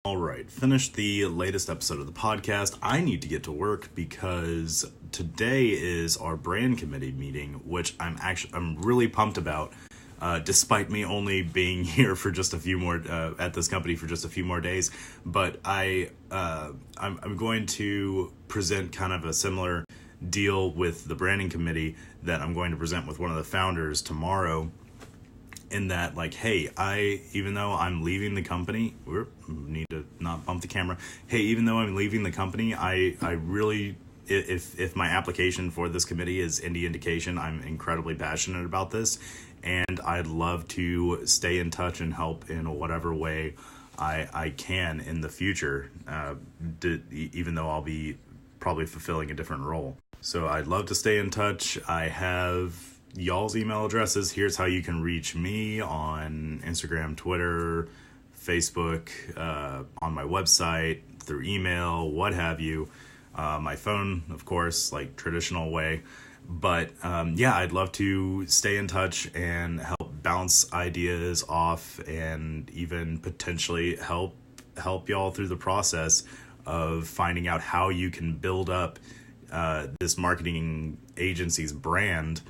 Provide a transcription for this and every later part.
All right, finished the latest episode of the podcast. I need to get to work because today is our brand committee meeting, which I'm really pumped about. Despite me only being here for just a few more at this company for just a few more days, but I'm going to present kind of a similar deal with the branding committee that I'm going to present with one of the founders tomorrow. In that, like, hey, even though I'm leaving the company, we need to not bump the camera. Hey, even though I'm leaving the company, I really, if my application for this committee is any indication, I'm incredibly passionate about this, and I'd love to stay in touch and help in whatever way I can in the future, even though I'll be probably fulfilling a different role. So I'd love to stay in touch. I have y'all's email addresses. Here's how you can reach me on Instagram, Twitter, Facebook, on my website, through email, what have you. My phone, of course, like traditional way. But I'd love to stay in touch and help bounce ideas off and even potentially help y'all through the process of finding out how you can build up this marketing agency's brand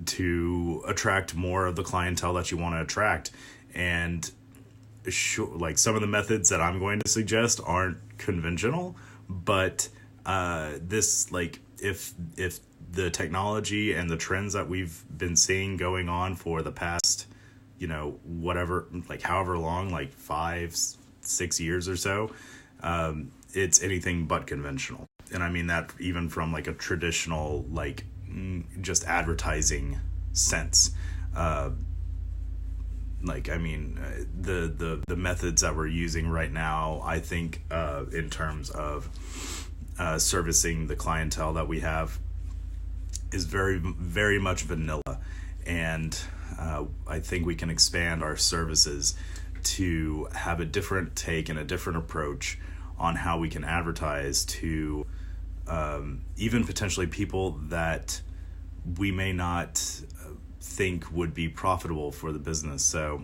to attract more of the clientele that you want to attract. And like some of the methods that I'm going to suggest aren't conventional, but this, like, if the technology and the trends that we've been seeing going on for the past, whatever, like however long, like 5-6 years or so, it's anything but conventional. And I mean that even from like a traditional, like, just advertising sense. The methods that we're using right now, I think, in terms of servicing the clientele that we have, is very, very much vanilla. And I think we can expand our services to have a different take and a different approach on how we can advertise to even potentially people that we may not think would be profitable for the business. So,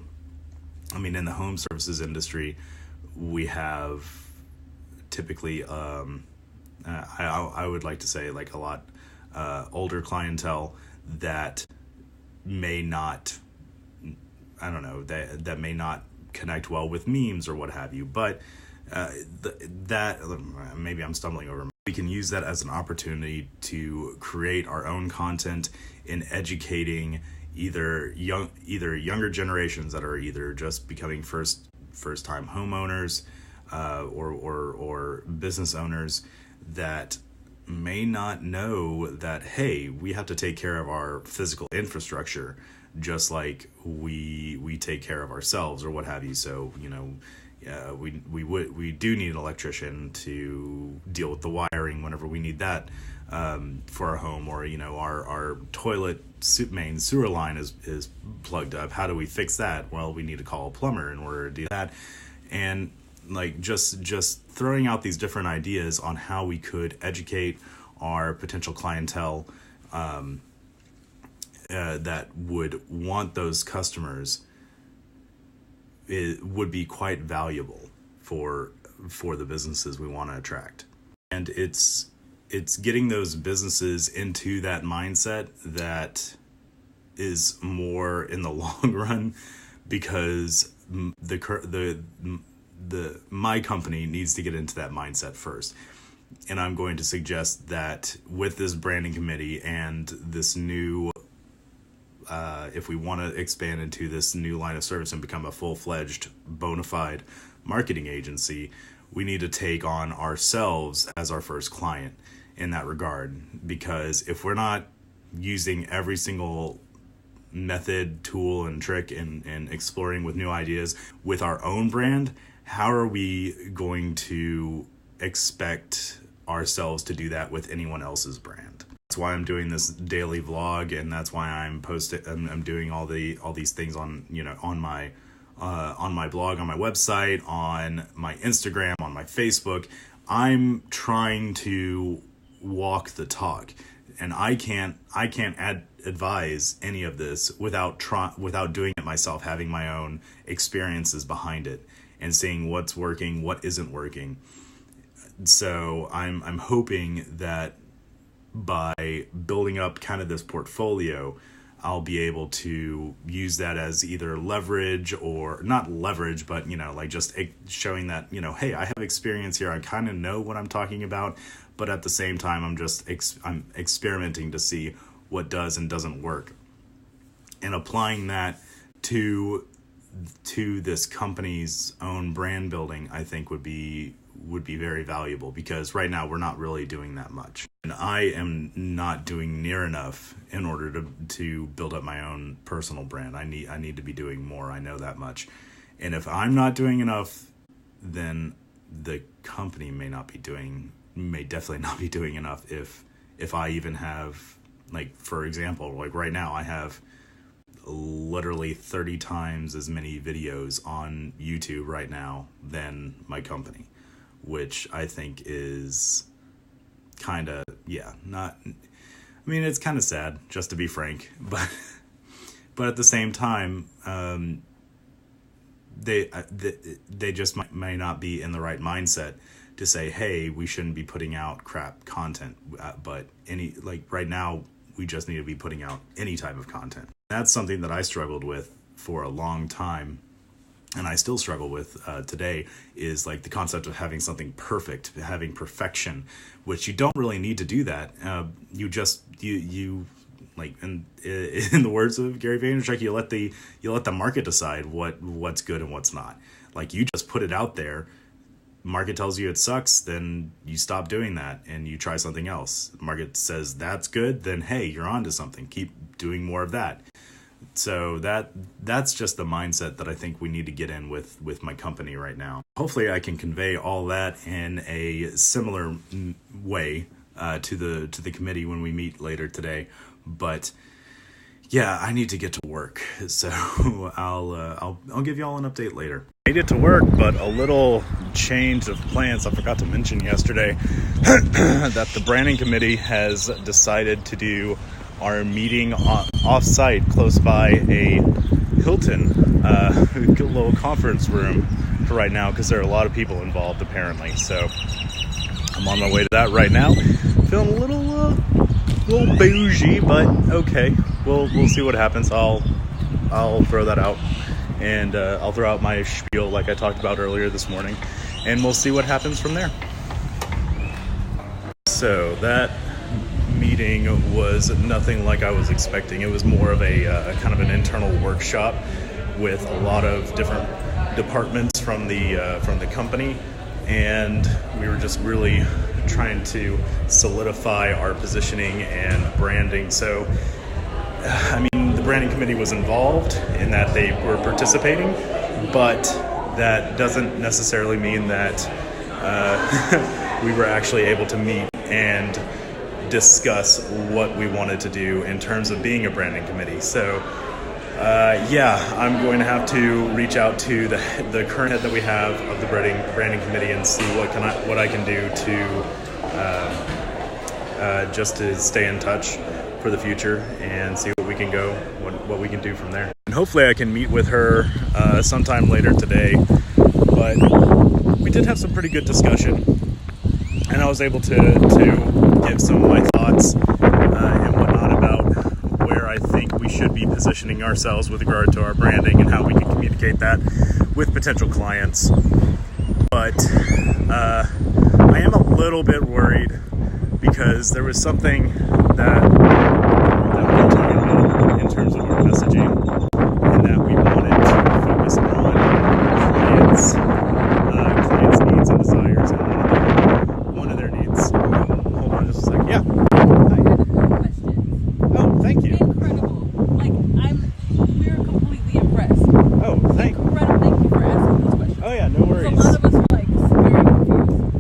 I mean, in the home services industry, we have typically, I would like to say, like, a lot older clientele that may not, that may not connect well with memes or what have you. But that maybe I'm stumbling over. We can use that as an opportunity to create our own content in educating either younger generations that are either just becoming first time homeowners or business owners that may not know that, hey, we have to take care of our physical infrastructure just like we take care of ourselves or what have you. So, we do need an electrician to deal with the wiring whenever we need that for our home, or our toilet main sewer line is plugged up. How do we fix that? Well, we need to call a plumber in order to do that. And like just throwing out these different ideas on how we could educate our potential clientele that would want those customers, it would be quite valuable for the businesses we want to attract. And it's getting those businesses into that mindset that is more in the long run, because my company needs to get into that mindset first. And I'm going to suggest that with this branding committee and this new if we want to expand into this new line of service and become a full-fledged, bona fide marketing agency, we need to take on ourselves as our first client in that regard. Because if we're not using every single method, tool, and trick and exploring with new ideas with our own brand, how are we going to expect ourselves to do that with anyone else's brand? That's why I'm doing this daily vlog, and that's why I'm doing all these things on my blog, on my website, on my Instagram, on my Facebook. I'm trying to walk the talk, and I can't advise any of this without doing it myself, having my own experiences behind it. and seeing what's working, what isn't working. So I'm hoping that by building up kind of this portfolio, I'll be able to use that as either leverage, or not leverage, but, like just showing that, hey, I have experience here. I kind of know what I'm talking about, but at the same time, I'm experimenting to see what does and doesn't work, and applying that to this company's own brand building, I think would be very valuable, because right now we're not really doing that much. And I am not doing near enough in order to build up my own personal brand. I need to be doing more. I know that much. And if I'm not doing enough, then the company may definitely not be doing enough if I even have, like, for example, like right now I have literally 30 times as many videos on YouTube right now than my company, which I think is kind of, it's kind of sad, just to be frank, but at the same time, they just may not be in the right mindset to say, hey, we shouldn't be putting out crap content, but right now we just need to be putting out any type of content. That's something that I struggled with for a long time, and I still struggle with today, is like the concept of having something perfect, having perfection, which you don't really need to do that. You like, in the words of Gary Vaynerchuk, you let the market decide what's good and what's not. Like, you just put it out there. Market tells you it sucks, then you stop doing that and you try something else. Market says that's good, then hey, you're on to something. Keep doing more of that. So that's just the mindset that I think we need to get in with my company right now. Hopefully I can convey all that in a similar way to the committee when we meet later today. But yeah, I need to get to work. So I'll give you all an update later. Made it to work, but a little change of plans. I forgot to mention yesterday that the branding committee has decided to do our meeting off-site close by a Hilton, little conference room for right now, because there are a lot of people involved apparently. So I'm on my way to that right now. Feeling a little bougie, but okay. We'll see what happens. I'll throw that out, and I'll throw out my spiel like I talked about earlier this morning, and we'll see what happens from there. So that meeting was nothing like I was expecting. It was more of a kind of an internal workshop with a lot of different departments from the company, and we were just really trying to solidify our positioning and branding. So the branding committee was involved in that they were participating, but that doesn't necessarily mean that we were actually able to meet and discuss what we wanted to do in terms of being a branding committee. So I'm going to have to reach out to the current head that we have of the branding committee and see what I can do to just to stay in touch for the future and see what we can do from there. And hopefully I can meet with her sometime later today. But we did have some pretty good discussion, and I was able to give some of my thoughts and whatnot about where I think we should be positioning ourselves with regard to our branding and how we can communicate that with potential clients. But I am a little bit worried, because there was something that we were talking about in terms of our messaging, and that we wanted to focus on clients' needs and desires, and one of their needs. Hold on just a second. Yeah. Hi. Oh, thank you. Incredible. We're completely impressed. Oh, thank you. Incredible. Thank you for asking those questions. Oh yeah, no worries. A lot of us are very confused.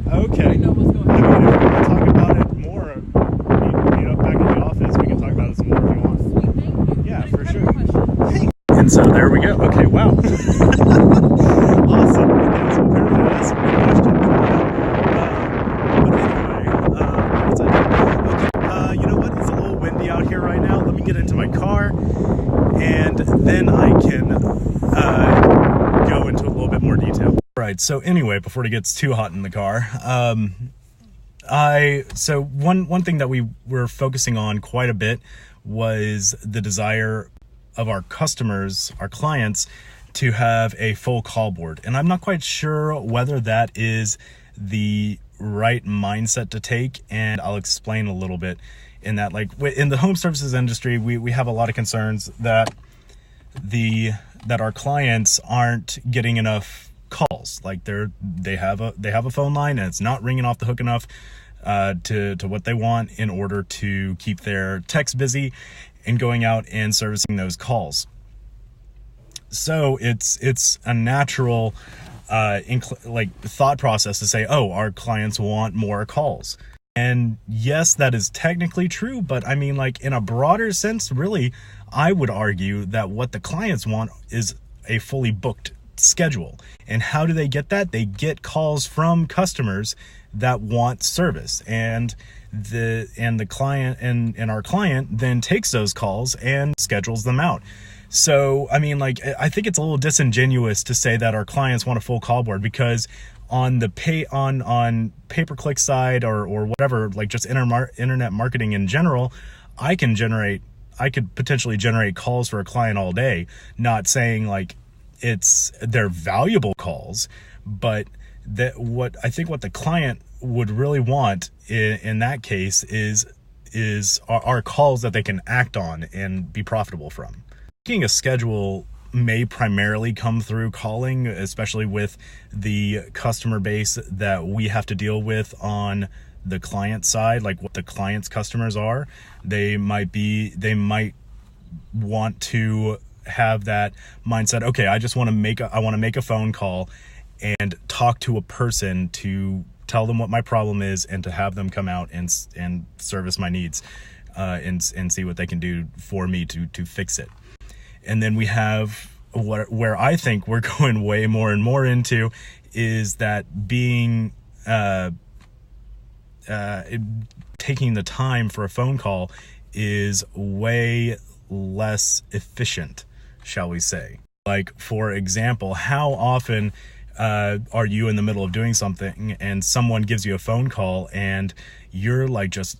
Okay. We know what's going on. I mean, if you want to talk about it more, meet up back in the office. We can talk about it some more if you want. Sweet, thank you. Yeah, What for incredible sure. question. right. So anyway, before it gets too hot in the car, so one thing that we were focusing on quite a bit was the desire of our customers, our clients, to have a full call board. And I'm not quite sure whether that is the right mindset to take, and I'll explain a little bit in that. Like in the home services industry, we have a lot of concerns that our clients aren't getting enough calls. Like they have a phone line and it's not ringing off the hook enough to what they want in order to keep their techs busy and going out and servicing those calls. So it's a natural thought process to say, oh, our clients want more calls. And yes, that is technically true, but I mean, like in a broader sense, really, I would argue that what the clients want is a fully booked schedule. And how do they get that? They get calls from customers that want service, and the client and our client then takes those calls and schedules them out. So, I mean, like, I think it's a little disingenuous to say that our clients want a full call board, because on the on pay-per-click side or whatever, like just internet marketing in general, I could potentially generate calls for a client all day. Not saying like they're valuable calls, but what the client would really want in that case is our calls that they can act on and be profitable from. Making a schedule may primarily come through calling, especially with the customer base that we have to deal with on the client side, like what the client's customers are. They might want to have that mindset. Okay, I want to make a phone call and talk to a person to tell them what my problem is and to have them come out and service my needs, and see what they can do for me to fix it. And then we have where I think we're going way more and more into is that being taking the time for a phone call is way less efficient, shall we say. Like, for example, how often are you in the middle of doing something and someone gives you a phone call and you're like just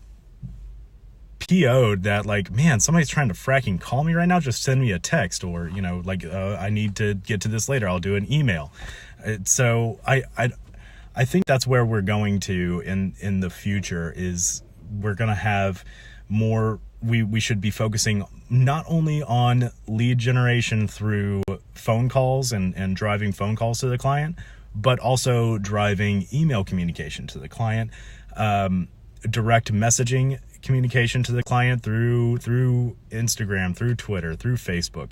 PO'd that, like, man, somebody's trying to fracking call me right now, just send me a text, or, you know, like, I need to get to this later, I'll do an email. So I think that's where we're going to in the future, is we're going to have more, we should be focusing not only on lead generation through phone calls and driving phone calls to the client, but also driving email communication to the client, direct messaging communication to the client through Instagram, through Twitter, through Facebook,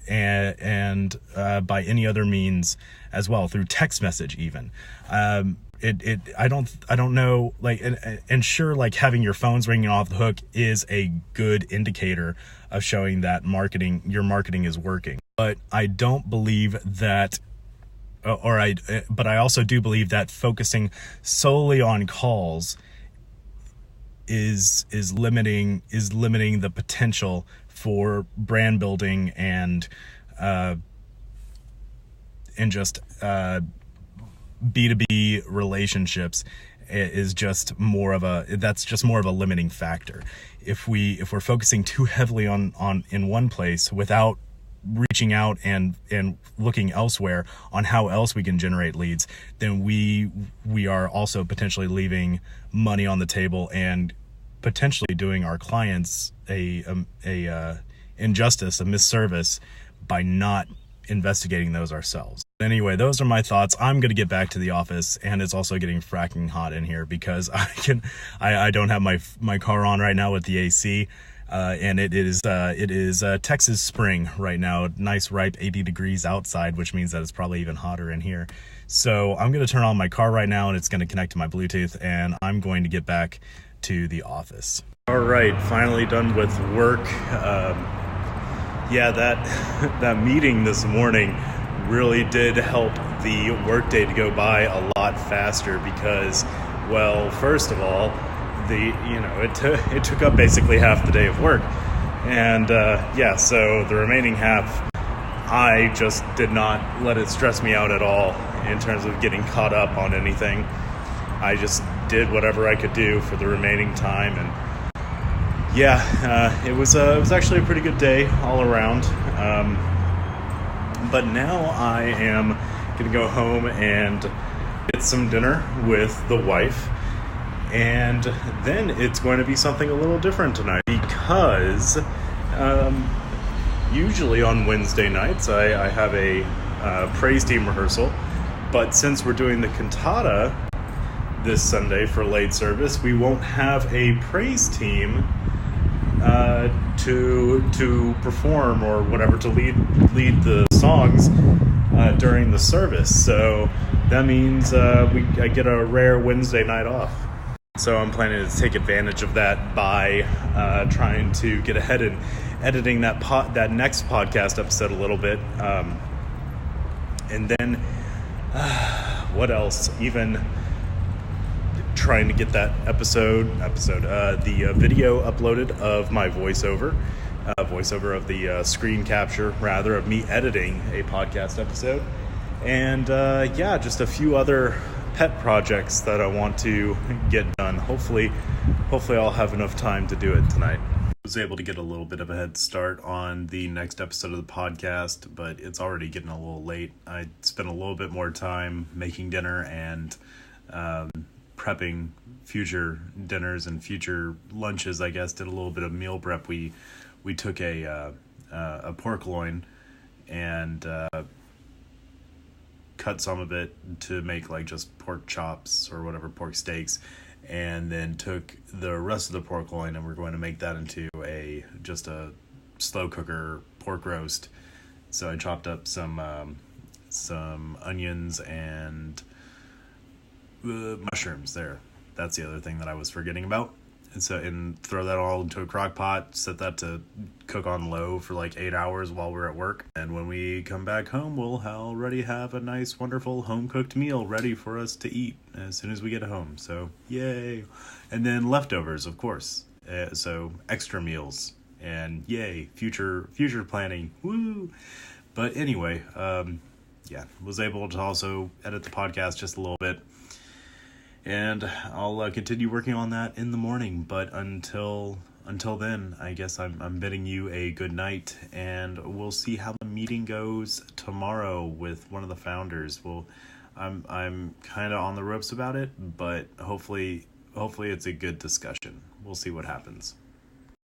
and by any other means as well, through text message even. I don't know, like, and sure, like, having your phones ringing off the hook is a good indicator of showing that your marketing is working. But I don't believe that, but I also do believe that focusing solely on calls is limiting the potential for brand building and just B2B relationships is just more of a limiting factor. If we're focusing too heavily on in one place without reaching out and looking elsewhere on how else we can generate leads, then we are also potentially leaving money on the table and potentially doing our clients a injustice, a misservice, by not investigating those ourselves. Anyway, those are my thoughts. I'm going to get back to the office, and it's also getting fracking hot in here because I don't have my car on right now with the AC. And it is Texas spring right now, nice ripe 80 degrees outside, which means that it's probably even hotter in here. So I'm going to turn on my car right now, and it's going to connect to my Bluetooth, and I'm going to get back to the office. All right, finally done with work. That meeting this morning really did help the workday to go by a lot faster because, well, first of all, it took up basically half the day of work, and so the remaining half, I just did not let it stress me out at all. in terms of getting caught up on anything. I just did whatever I could do for the remaining time, and it was actually a pretty good day all around. But now I am gonna go home and get some dinner with the wife, and then it's going to be something a little different tonight because usually on Wednesday nights I have a praise team rehearsal, but since we're doing the cantata this Sunday for late service, we won't have a praise team to perform or whatever, to lead the songs during the service. So that means I get a rare Wednesday night off. So I'm planning to take advantage of that by trying to get ahead in editing that next podcast episode a little bit, and then what else? Even trying to get that the video uploaded of my voiceover of the screen capture, rather, of me editing a podcast episode, and just a few other pet projects that I want to get done. Hopefully I'll have enough time to do it tonight. I was able to get a little bit of a head start on the next episode of the podcast, but it's already getting a little late. I spent a little bit more time making dinner and prepping future dinners and future lunches, I guess. Did a little bit of meal prep. We took a pork loin and cut some of it to make like just pork chops or whatever, pork steaks, and then took the rest of the pork loin and we're going to make that into just a slow cooker pork roast. So I chopped up some onions and mushrooms there. That's the other thing that I was forgetting about. And throw that all into a crock pot, set that to cook on low for like 8 hours while we're at work. And when we come back home, we'll already have a nice, wonderful home-cooked meal ready for us to eat as soon as we get home. So, yay. And then leftovers, of course. So extra meals. And yay, future planning. Woo! But anyway, was able to also edit the podcast just a little bit. And I'll continue working on that in the morning. But until then, I guess I'm bidding you a good night, and we'll see how the meeting goes tomorrow with one of the founders. I'm kind of on the ropes about it, but hopefully it's a good discussion. We'll see what happens.